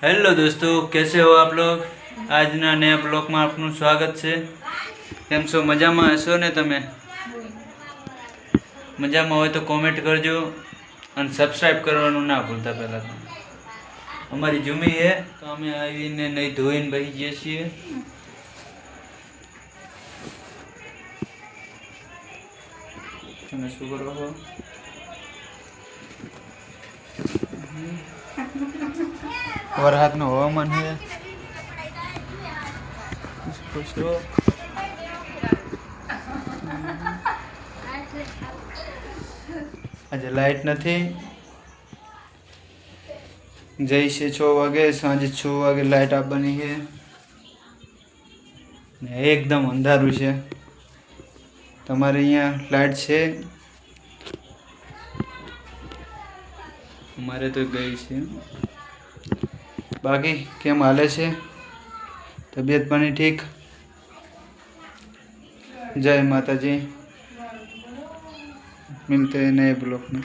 Hello दोस्तों, कैसे हो आप लोग। आज ना नया ब्लॉग में आपનું સ્વાગત છે। કેમ છો? મજામાં હશો ને તમે? મજામાં હોય તો કોમેન્ટ કરજો અને સબસ્ક્રાઇબ કરવાનું ના ભૂલતા। પહેલા તો અમારી જુમી છે તો અમે આવીને નહીં ધોઈને બેસી જઈએ છીએ। તમે શું કરો છો? વરસાદનું હવામાન છે। પૂછો આજે લાઈટ નથી, જઈશે 6 વાગે, સાંજે 6 વાગે લાઈટ આવવાની છે ને એકદમ અંધારું છે। તમારે અહીંયા લાઈટ છે? અમારે તો ગઈ છે। बाकी केम हाले छे? तबियत पानी ठीक? जय माता जी। मिलते हैं नए ब्लॉग में।